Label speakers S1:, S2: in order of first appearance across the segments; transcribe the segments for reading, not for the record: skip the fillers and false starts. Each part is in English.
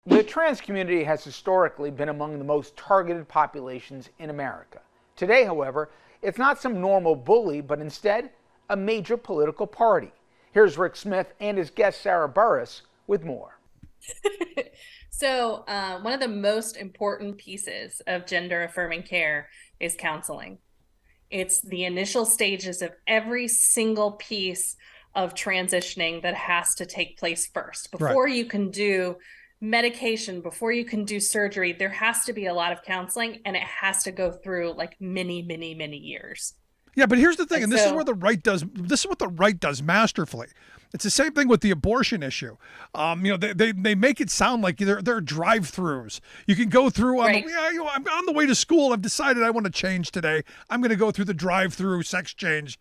S1: The trans community has historically been among the most targeted populations in America. Today, however, it's not some normal bully, but instead a major political party. Here's Rick Smith and his guest Sarah Burris with more.
S2: So, one of the most important pieces of gender affirming care is counseling. It's the initial stages of every single piece of transitioning that has to take place first.
S3: Right.
S2: Before you can do medication, before you can do surgery, there has to be a lot of counseling, and it has to go through like many, many, many years.
S3: Yeah, but here's the thing,
S2: And
S3: and this is where
S2: so,
S3: this is what the right does masterfully. It's the same thing with the abortion issue. They make it sound like they're drive-throughs. You can go through on
S2: right.
S3: I'm on the way to school. I've decided I want to change today. I'm going to go through the drive-through sex change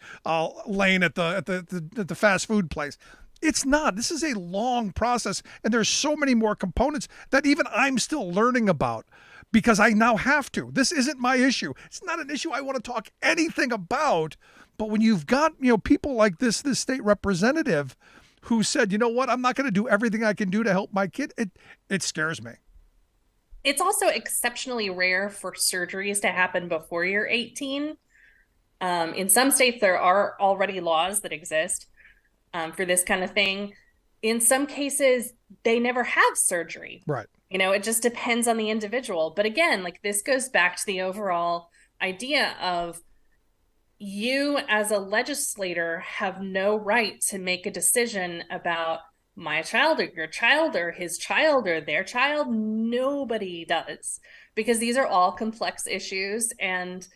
S3: lane at the fast food place. It's not. This is a long process, and there's so many more components that even I'm still learning about because I now have to. This isn't my issue. It's not an issue I want to talk anything about. But when you've got, people like this state representative who said, you know what, I'm not going to do everything I can do to help my kid, it scares me.
S2: It's also exceptionally rare for surgeries to happen before you're 18. In some states, there are already laws that exist for this kind of thing. In some cases, they never have surgery.
S3: Right.
S2: It just depends on the individual. But again, like this goes back to the overall idea of you as a legislator have no right to make a decision about my child or your child or his child or their child. Nobody does, because these are all complex issues and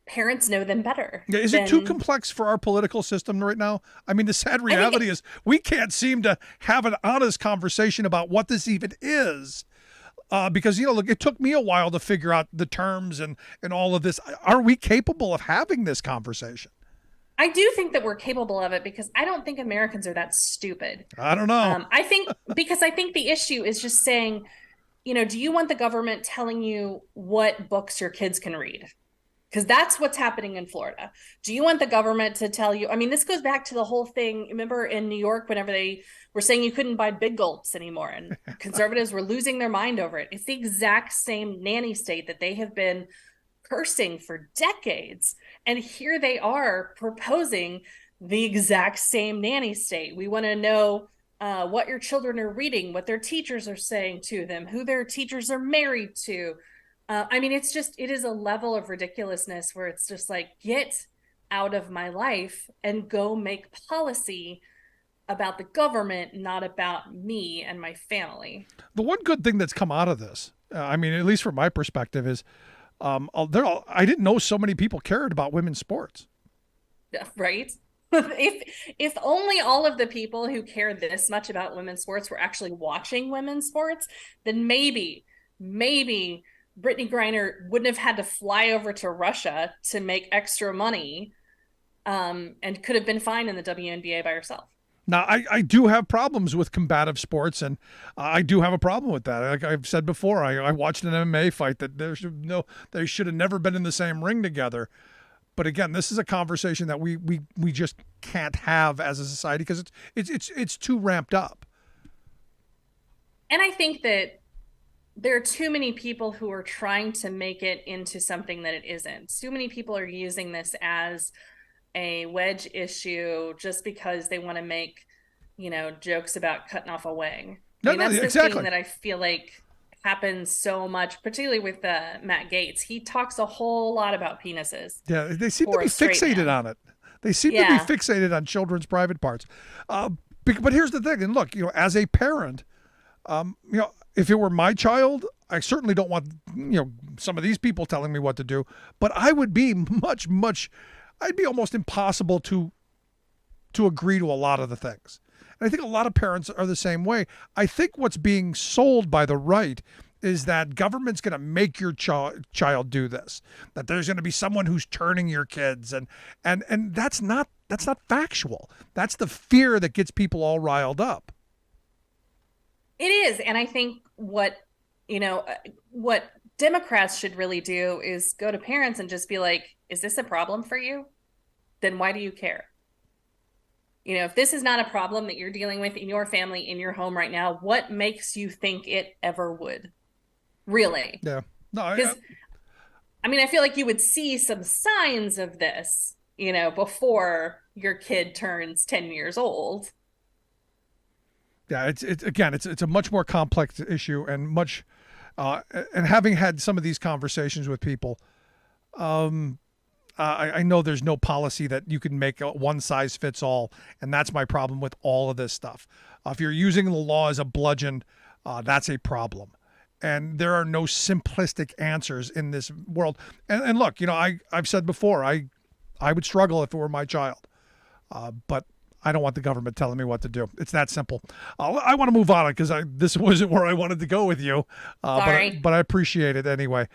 S2: parents know them better.
S3: Yeah, is it too complex for our political system right now? I mean, the sad reality is we can't seem to have an honest conversation about what this even is. Because, look, it took me a while to figure out the terms and all of this. Are we capable of having this conversation?
S2: I do think that we're capable of it, because I don't think Americans are that stupid.
S3: I don't know.
S2: I think the issue is just saying, do you want the government telling you what books your kids can read? Because that's what's happening in Florida. Do you want the government to tell you? I mean, this goes back to the whole thing. Remember in New York, whenever they were saying you couldn't buy Big Gulps anymore, and conservatives were losing their mind over it. It's the exact same nanny state that they have been cursing for decades. And here they are proposing the exact same nanny state. We want to know what your children are reading, what their teachers are saying to them, who their teachers are married to. I mean, it is a level of ridiculousness where it's just like, get out of my life and go make policy about the government, not about me and my family.
S3: The one good thing that's come out of this, I mean, at least from my perspective, is I didn't know so many people cared about women's sports.
S2: Right? If only all of the people who care this much about women's sports were actually watching women's sports, then maybe Brittany Griner wouldn't have had to fly over to Russia to make extra money, and could have been fine in the WNBA by herself.
S3: Now, I do have problems with combative sports, and I do have a problem with that. Like I've said before, I watched an MMA fight that they should have never been in the same ring together. But again, this is a conversation that we just can't have as a society because it's too ramped up.
S2: And I think that there are too many people who are trying to make it into something that it isn't. Too many people are using this as a wedge issue just because they want to make, jokes about cutting off a wing. That's the thing that I feel like happens so much, particularly with Matt Gaetz. He talks a whole lot about penises.
S3: Yeah, they seem to be fixated on it. They seem to be fixated on children's private parts. But here's the thing, and look, as a parent, if it were my child, I certainly don't want, some of these people telling me what to do, but I would be I'd be almost impossible to agree to a lot of the things. And I think a lot of parents are the same way. I think what's being sold by the right is that government's going to make your child do this, that there's going to be someone who's turning your kids. And that's not factual. That's the fear that gets people all riled up.
S2: It is. And I think what Democrats should really do is go to parents and just be like, is this a problem for you? Then why do you care? If this is not a problem that you're dealing with in your family, in your home right now, what makes you think it ever would? Really?
S3: Yeah. No,
S2: I feel like you would see some signs of this, before your kid turns 10 years old.
S3: Yeah, it's a much more complex issue, and much and having had some of these conversations with people, I know there's no policy that you can make a one size fits all, and that's my problem with all of this stuff. If you're using the law as a bludgeon, that's a problem. And there are no simplistic answers in this world. And look, I've said before, I would struggle if it were my child, but I don't want the government telling me what to do. It's that simple. I want to move on because this wasn't where I wanted to go with you,
S2: Sorry.
S3: but I appreciate it anyway.